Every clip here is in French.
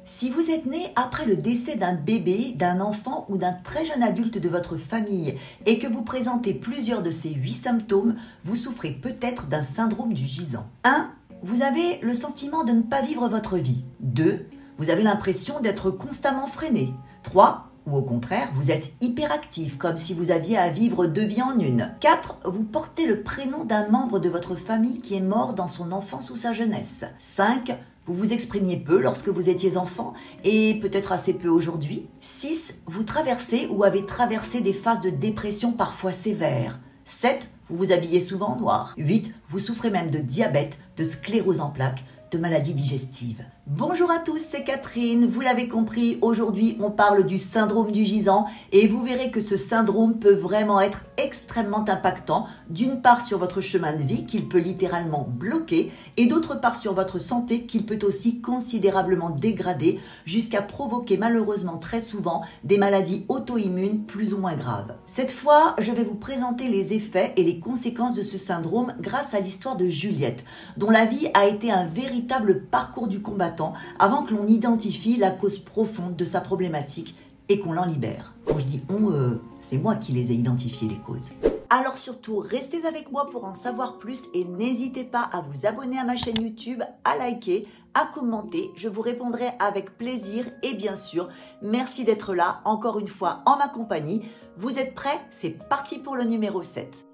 Si vous êtes né après le décès d'un bébé, d'un enfant ou d'un très jeune adulte de votre famille et que vous présentez plusieurs de ces 8 symptômes, vous souffrez peut-être d'un syndrome du gisant. 1. Vous avez le sentiment de ne pas vivre votre vie. 2. Vous avez l'impression d'être constamment freiné. 3. Ou au contraire, vous êtes hyperactif, comme si vous aviez à vivre 2 vies en une. 4. Vous portez le prénom d'un membre de votre famille qui est mort dans son enfance ou sa jeunesse. 5. Vous vous exprimiez peu lorsque vous étiez enfant et peut-être assez peu aujourd'hui. 6. Vous traversez ou avez traversé des phases de dépression parfois sévères. 7. Vous vous habillez souvent en noir. 8. Vous souffrez même de diabète, de sclérose en plaques, de maladies digestives. Bonjour à tous, c'est Catherine. Vous l'avez compris, aujourd'hui on parle du syndrome du gisant et vous verrez que ce syndrome peut vraiment être extrêmement impactant, d'une part sur votre chemin de vie qu'il peut littéralement bloquer et d'autre part sur votre santé qu'il peut aussi considérablement dégrader jusqu'à provoquer malheureusement très souvent des maladies auto-immunes plus ou moins graves. Cette fois, je vais vous présenter les effets et les conséquences de ce syndrome grâce à l'histoire de Juliette, dont la vie a été un véritable parcours du combattant avant que l'on identifie la cause profonde de sa problématique et qu'on l'en libère. Quand je dis on, c'est moi qui les ai identifiées les causes. Alors surtout, restez avec moi pour en savoir plus et n'hésitez pas à vous abonner à ma chaîne YouTube, à liker, à commenter. Je vous répondrai avec plaisir et bien sûr, merci d'être là encore une fois en ma compagnie. Vous êtes prêts? C'est parti pour le numéro 7.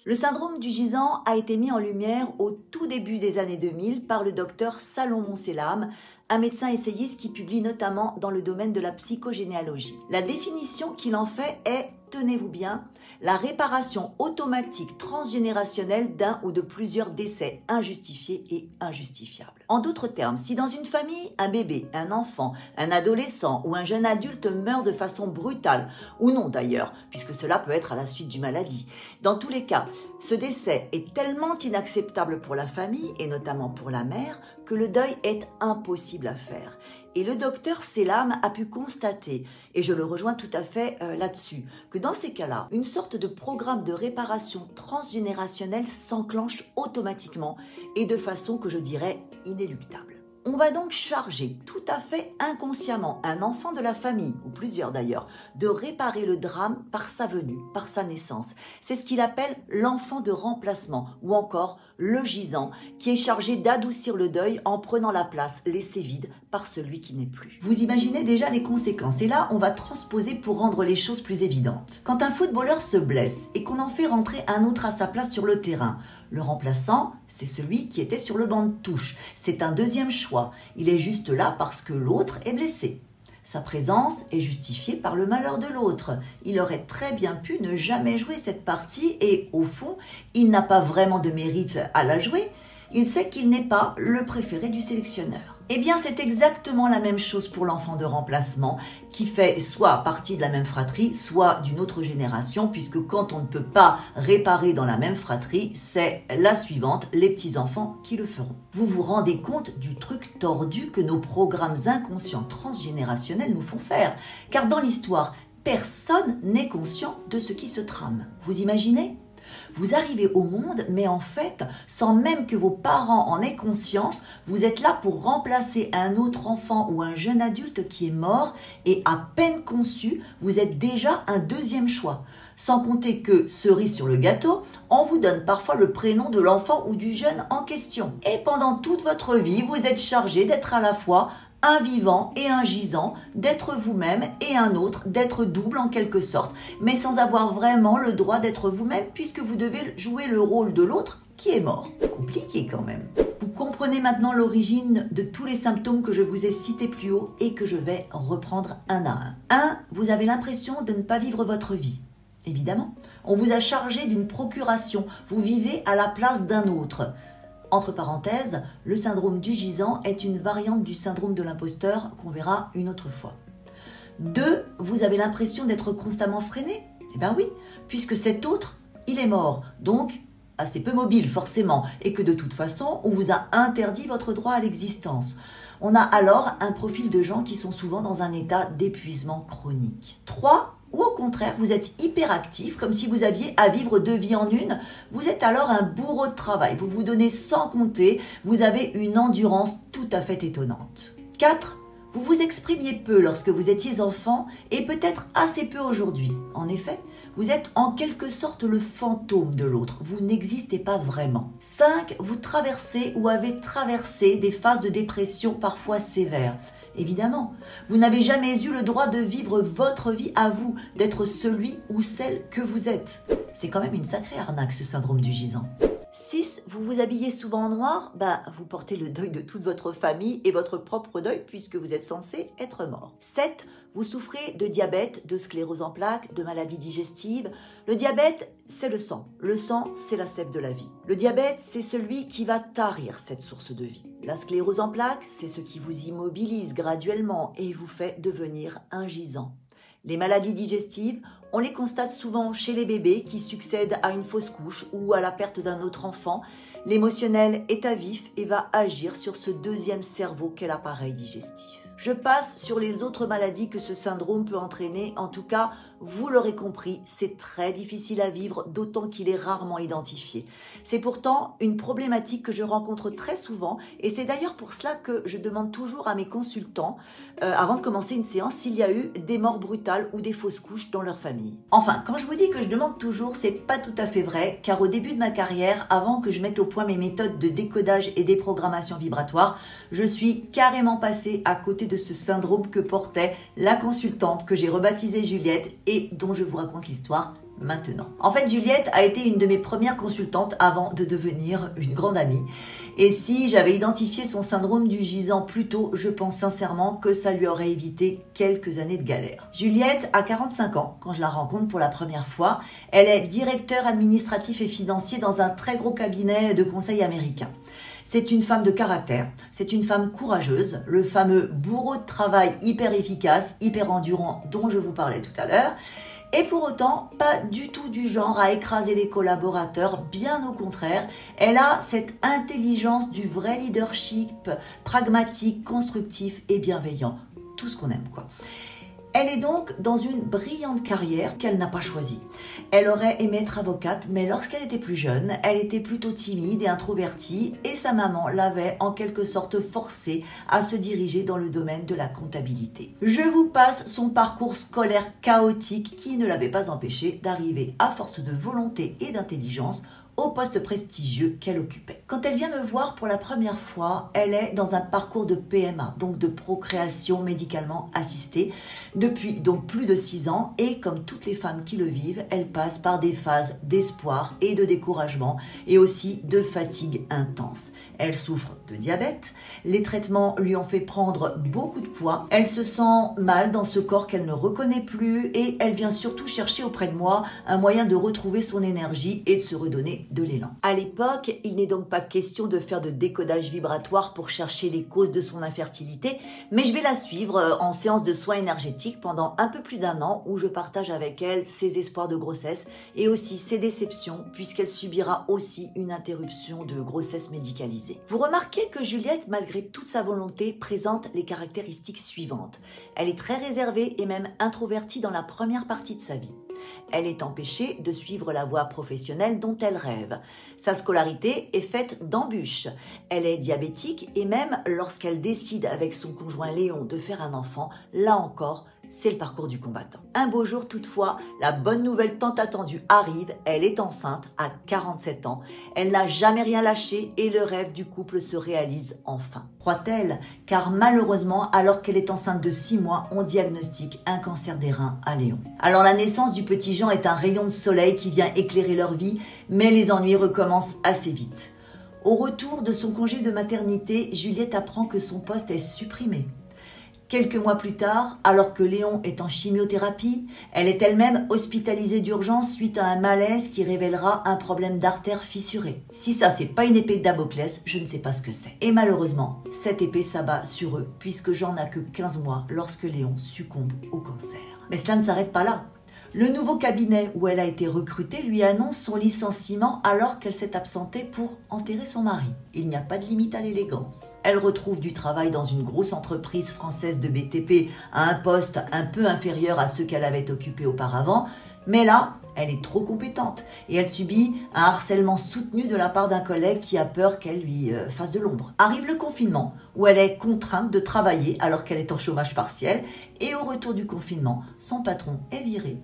Le syndrome du gisant a été mis en lumière au tout début des années 2000 par le docteur Salomon Selam, un médecin essayiste qui publie notamment dans le domaine de la psychogénéalogie. La définition qu'il en fait est, tenez-vous bien, la réparation automatique transgénérationnelle d'un ou de plusieurs décès injustifiés et injustifiables. En d'autres termes, si dans une famille, un bébé, un enfant, un adolescent ou un jeune adulte meurt de façon brutale, ou non d'ailleurs, puisque cela peut être à la suite d'une maladie, dans tous les cas, ce décès est tellement inacceptable pour la famille, et notamment pour la mère, que le deuil est impossible à faire. Et le docteur Selam a pu constater, et je le rejoins tout à fait là-dessus, que dans ces cas-là, une sorte de programme de réparation transgénérationnelle s'enclenche automatiquement et de façon que je dirais inéluctable. On va donc charger tout à fait inconsciemment un enfant de la famille, ou plusieurs d'ailleurs, de réparer le drame par sa venue, par sa naissance. C'est ce qu'il appelle l'enfant de remplacement, ou encore le gisant, qui est chargé d'adoucir le deuil en prenant la place laissée vide par celui qui n'est plus. Vous imaginez déjà les conséquences, et là on va transposer pour rendre les choses plus évidentes. Quand un footballeur se blesse et qu'on en fait rentrer un autre à sa place sur le terrain, le remplaçant, c'est celui qui était sur le banc de touche. C'est un deuxième choix. Il est juste là parce que l'autre est blessé. Sa présence est justifiée par le malheur de l'autre. Il aurait très bien pu ne jamais jouer cette partie et, au fond, il n'a pas vraiment de mérite à la jouer. Il sait qu'il n'est pas le préféré du sélectionneur. Eh bien, c'est exactement la même chose pour l'enfant de remplacement qui fait soit partie de la même fratrie, soit d'une autre génération, puisque quand on ne peut pas réparer dans la même fratrie, c'est la suivante, les petits-enfants qui le feront. Vous vous rendez compte du truc tordu que nos programmes inconscients transgénérationnels nous font faire, car dans l'histoire, personne n'est conscient de ce qui se trame. Vous imaginez ? Vous arrivez au monde, mais en fait, sans même que vos parents en aient conscience, vous êtes là pour remplacer un autre enfant ou un jeune adulte qui est mort et à peine conçu, vous êtes déjà un deuxième choix. Sans compter que, cerise sur le gâteau, on vous donne parfois le prénom de l'enfant ou du jeune en question. Et pendant toute votre vie, vous êtes chargé d'être à la fois un vivant et un gisant, d'être vous-même et un autre, d'être double en quelque sorte, mais sans avoir vraiment le droit d'être vous-même puisque vous devez jouer le rôle de l'autre qui est mort. Compliqué quand même. Vous comprenez maintenant l'origine de tous les symptômes que je vous ai cités plus haut et que je vais reprendre un à un. 1. Vous avez l'impression de ne pas vivre votre vie. Évidemment, on vous a chargé d'une procuration, vous vivez à la place d'un autre. Entre parenthèses, le syndrome du gisant est une variante du syndrome de l'imposteur qu'on verra une autre fois. 2. Vous avez l'impression d'être constamment freiné. Eh bien oui, puisque cet autre, il est mort, donc assez peu mobile forcément, et que de toute façon, on vous a interdit votre droit à l'existence. On a alors un profil de gens qui sont souvent dans un état d'épuisement chronique. 3. Ou au contraire, vous êtes hyperactif, comme si vous aviez à vivre 2 vies en une. Vous êtes alors un bourreau de travail. Vous vous donnez sans compter. Vous avez une endurance tout à fait étonnante. 4. Vous vous exprimiez peu lorsque vous étiez enfant et peut-être assez peu aujourd'hui. En effet, vous êtes en quelque sorte le fantôme de l'autre. Vous n'existez pas vraiment. 5. Vous traversez ou avez traversé des phases de dépression parfois sévères. Évidemment, vous n'avez jamais eu le droit de vivre votre vie à vous, d'être celui ou celle que vous êtes. C'est quand même une sacrée arnaque ce syndrome du gisant. 6. Vous vous habillez souvent en noir, vous portez le deuil de toute votre famille et votre propre deuil puisque vous êtes censé être mort. 7. Vous souffrez de diabète, de sclérose en plaques, de maladies digestives. Le diabète, c'est le sang. Le sang, c'est la sève de la vie. Le diabète, c'est celui qui va tarir cette source de vie. La sclérose en plaques, c'est ce qui vous immobilise graduellement et vous fait devenir un gisant. Les maladies digestives, on les constate souvent chez les bébés qui succèdent à une fausse couche ou à la perte d'un autre enfant. L'émotionnel est à vif et va agir sur ce deuxième cerveau qu'est l'appareil digestif. Je passe sur les autres maladies que ce syndrome peut entraîner. En tout cas, vous l'aurez compris, c'est très difficile à vivre, d'autant qu'il est rarement identifié. C'est pourtant une problématique que je rencontre très souvent et c'est d'ailleurs pour cela que je demande toujours à mes consultants, avant de commencer une séance, s'il y a eu des morts brutales ou des fausses couches dans leur famille. Enfin, quand je vous dis que je demande toujours, c'est pas tout à fait vrai, car au début de ma carrière, avant que je mette au point mes méthodes de décodage et déprogrammation vibratoire, je suis carrément passée à côté de ce syndrome que portait la consultante que j'ai rebaptisée Juliette et dont je vous raconte l'histoire maintenant. En fait, Juliette a été une de mes premières consultantes avant de devenir une grande amie. Et si j'avais identifié son syndrome du gisant plus tôt, je pense sincèrement que ça lui aurait évité quelques années de galère. Juliette a 45 ans quand je la rencontre pour la première fois. Elle est directeur administratif et financier dans un très gros cabinet de conseil américain. C'est une femme de caractère, c'est une femme courageuse, le fameux bourreau de travail hyper efficace, hyper endurant dont je vous parlais tout à l'heure. Et pour autant, pas du tout du genre à écraser les collaborateurs, bien au contraire, elle a cette intelligence du vrai leadership, pragmatique, constructif et bienveillant. Tout ce qu'on aime, quoi. Elle est donc dans une brillante carrière qu'elle n'a pas choisie. Elle aurait aimé être avocate, mais lorsqu'elle était plus jeune, elle était plutôt timide et introvertie et sa maman l'avait en quelque sorte forcée à se diriger dans le domaine de la comptabilité. Je vous passe son parcours scolaire chaotique qui ne l'avait pas empêché d'arriver à force de volonté et d'intelligence au poste prestigieux qu'elle occupait. Quand elle vient me voir pour la première fois, elle est dans un parcours de PMA, donc de procréation médicalement assistée, depuis donc plus de 6 ans et comme toutes les femmes qui le vivent, elle passe par des phases d'espoir et de découragement et aussi de fatigue intense. Elle souffre de diabète, les traitements lui ont fait prendre beaucoup de poids, elle se sent mal dans ce corps qu'elle ne reconnaît plus et elle vient surtout chercher auprès de moi un moyen de retrouver son énergie et de se redonner de l'élan. À l'époque, il n'est donc pas question de faire de décodage vibratoire pour chercher les causes de son infertilité, mais je vais la suivre en séance de soins énergétiques pendant un peu plus d'1 an où je partage avec elle ses espoirs de grossesse et aussi ses déceptions puisqu'elle subira aussi une interruption de grossesse médicalisée. Vous remarquez que Juliette, malgré toute sa volonté, présente les caractéristiques suivantes. Elle est très réservée et même introvertie dans la première partie de sa vie. Elle est empêchée de suivre la voie professionnelle dont elle rêve. Sa scolarité est faite d'embûches. Elle est diabétique et même lorsqu'elle décide avec son conjoint Léon de faire un enfant, là encore, c'est le parcours du combattant. Un beau jour toutefois, la bonne nouvelle tant attendue arrive, elle est enceinte à 47 ans. Elle n'a jamais rien lâché et le rêve du couple se réalise enfin. Croit-elle? Car malheureusement, alors qu'elle est enceinte de 6 mois, on diagnostique un cancer des reins à Léon. Alors la naissance du petit Jean est un rayon de soleil qui vient éclairer leur vie, mais les ennuis recommencent assez vite. Au retour de son congé de maternité, Juliette apprend que son poste est supprimé. Quelques mois plus tard, alors que Léon est en chimiothérapie, elle est elle-même hospitalisée d'urgence suite à un malaise qui révélera un problème d'artère fissurée. Si ça, c'est pas une épée de Damoclès, je ne sais pas ce que c'est. Et malheureusement, cette épée s'abat sur eux, puisque Jean n'a que 15 mois lorsque Léon succombe au cancer. Mais cela ne s'arrête pas là. Le nouveau cabinet où elle a été recrutée lui annonce son licenciement alors qu'elle s'est absentée pour enterrer son mari. Il n'y a pas de limite à l'élégance. Elle retrouve du travail dans une grosse entreprise française de BTP à un poste un peu inférieur à ceux qu'elle avait occupés auparavant, mais là, elle est trop compétente et elle subit un harcèlement soutenu de la part d'un collègue qui a peur qu'elle lui fasse de l'ombre. Arrive le confinement où elle est contrainte de travailler alors qu'elle est en chômage partiel et au retour du confinement, son patron est viré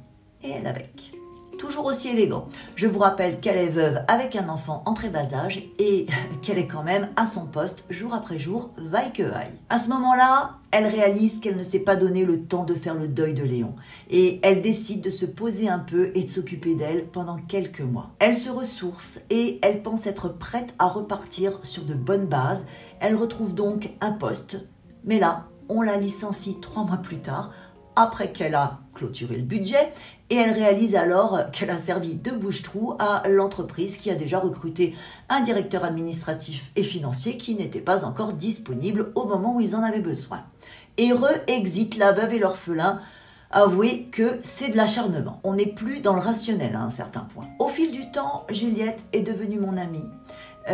et elle avec. Toujours aussi élégant. Je vous rappelle qu'elle est veuve avec un enfant en très bas âge et qu'elle est quand même à son poste jour après jour, vaille que vaille. À ce moment-là, elle réalise qu'elle ne s'est pas donné le temps de faire le deuil de Léon et elle décide de se poser un peu et de s'occuper d'elle pendant quelques mois. Elle se ressource et elle pense être prête à repartir sur de bonnes bases. Elle retrouve donc un poste, mais là, on la licencie 3 mois plus tard après qu'elle a clôturé le budget et elle réalise alors qu'elle a servi de bouche-trou à l'entreprise qui a déjà recruté un directeur administratif et financier qui n'était pas encore disponible au moment où ils en avaient besoin. Et re-exit la veuve et l'orphelin. Avouez que c'est de l'acharnement. On n'est plus dans le rationnel à un certain point. Au fil du temps, Juliette est devenue mon amie.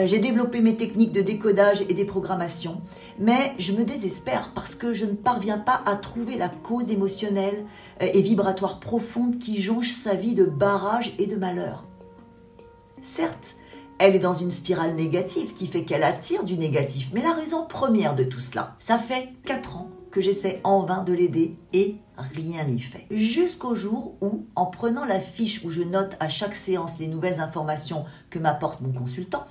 J'ai développé mes techniques de décodage et des programmations, mais je me désespère parce que je ne parviens pas à trouver la cause émotionnelle et vibratoire profonde qui jonche sa vie de barrage et de malheur. Certes, elle est dans une spirale négative qui fait qu'elle attire du négatif, mais la raison première de tout cela, ça fait 4 ans que j'essaie en vain de l'aider et rien n'y fait. Jusqu'au jour où, en prenant la fiche où je note à chaque séance les nouvelles informations que m'apporte mon consultant,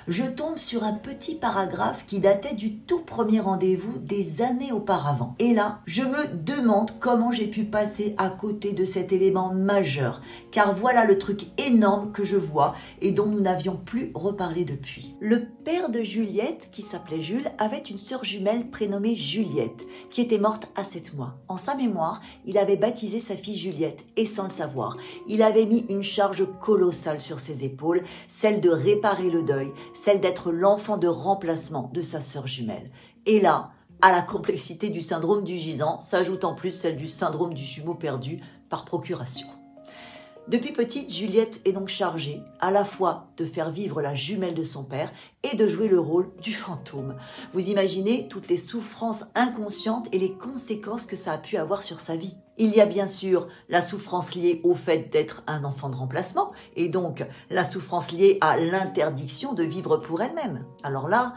je tombe sur un petit paragraphe qui datait du tout premier rendez-vous des années auparavant. Et là, je me demande comment j'ai pu passer à côté de cet élément majeur, car voilà le truc énorme que je vois et dont nous n'avions plus reparlé depuis. Le père de Juliette, qui s'appelait Jules, avait une sœur jumelle prénommée Juliette, qui était morte à 7 mois. En sa mémoire, il avait baptisé sa fille Juliette, et sans le savoir, il avait mis une charge colossale sur ses épaules, celle de réparer le deuil, celle d'être l'enfant de remplacement de sa sœur jumelle. Et là, à la complexité du syndrome du gisant, s'ajoute en plus celle du syndrome du jumeau perdu par procuration. Depuis petite, Juliette est donc chargée à la fois de faire vivre la jumelle de son père et de jouer le rôle du fantôme. Vous imaginez toutes les souffrances inconscientes et les conséquences que ça a pu avoir sur sa vie. Il y a bien sûr la souffrance liée au fait d'être un enfant de remplacement et donc la souffrance liée à l'interdiction de vivre pour elle-même. Alors là,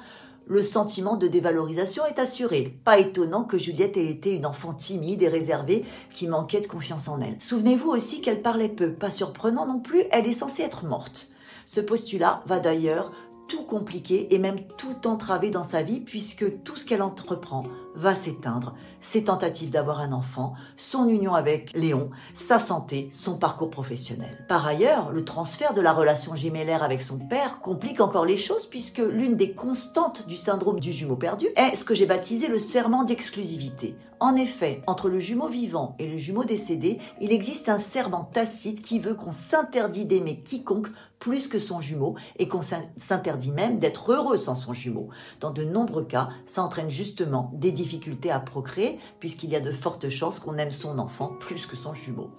le sentiment de dévalorisation est assuré. Pas étonnant que Juliette ait été une enfant timide et réservée qui manquait de confiance en elle. Souvenez-vous aussi qu'elle parlait peu. Pas surprenant non plus, elle est censée être morte. Ce postulat va d'ailleurs tout compliquer et même tout entraver dans sa vie puisque tout ce qu'elle entreprend va s'éteindre. Ses tentatives d'avoir un enfant, son union avec Léon, sa santé, son parcours professionnel. Par ailleurs, le transfert de la relation gémellaire avec son père complique encore les choses puisque l'une des constantes du syndrome du jumeau perdu est ce que j'ai baptisé le serment d'exclusivité. En effet, entre le jumeau vivant et le jumeau décédé, il existe un serment tacite qui veut qu'on s'interdit d'aimer quiconque plus que son jumeau et qu'on s'interdit même d'être heureux sans son jumeau. Dans de nombreux cas, ça entraîne justement des difficultés à procréer puisqu'il y a de fortes chances qu'on aime son enfant plus que son jumeau.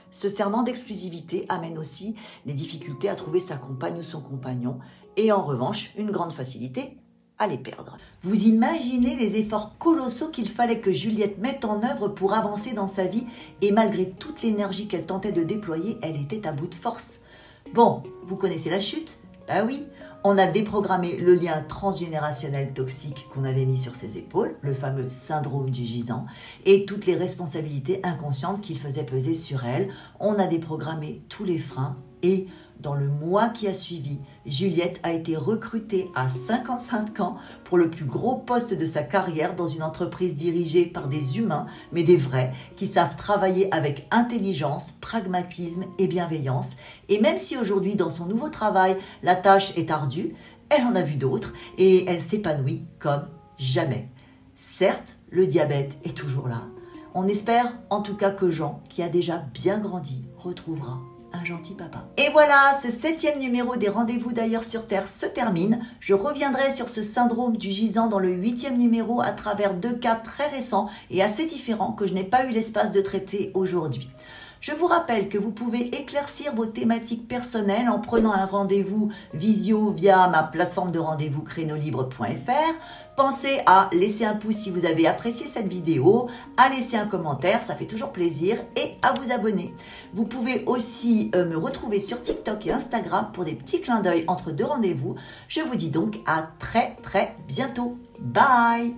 Ce serment d'exclusivité amène aussi des difficultés à trouver sa compagne ou son compagnon et en revanche une grande facilité à les perdre. Vous imaginez les efforts colossaux qu'il fallait que Juliette mette en œuvre pour avancer dans sa vie et malgré toute l'énergie qu'elle tentait de déployer, elle était à bout de force. Bon, vous connaissez la chute ? Bah oui, on a déprogrammé le lien transgénérationnel toxique qu'on avait mis sur ses épaules, le fameux syndrome du gisant, et toutes les responsabilités inconscientes qu'il faisait peser sur elle. On a déprogrammé tous les freins et dans le mois qui a suivi, Juliette a été recrutée à 55 ans pour le plus gros poste de sa carrière dans une entreprise dirigée par des humains, mais des vrais, qui savent travailler avec intelligence, pragmatisme et bienveillance. Et même si aujourd'hui, dans son nouveau travail, la tâche est ardue, elle en a vu d'autres et elle s'épanouit comme jamais. Certes, le diabète est toujours là. On espère en tout cas que Jean, qui a déjà bien grandi, retrouvera un gentil papa. Et voilà, ce 7e numéro des Rendez-vous d'ailleurs sur Terre se termine. Je reviendrai sur ce syndrome du gisant dans le 8e numéro à travers 2 cas très récents et assez différents que je n'ai pas eu l'espace de traiter aujourd'hui. Je vous rappelle que vous pouvez éclaircir vos thématiques personnelles en prenant un rendez-vous visio via ma plateforme de rendez-vous créneaulibre.fr. Pensez à laisser un pouce si vous avez apprécié cette vidéo, à laisser un commentaire, ça fait toujours plaisir, et à vous abonner. Vous pouvez aussi me retrouver sur TikTok et Instagram pour des petits clins d'œil entre deux rendez-vous. Je vous dis donc à très bientôt. Bye!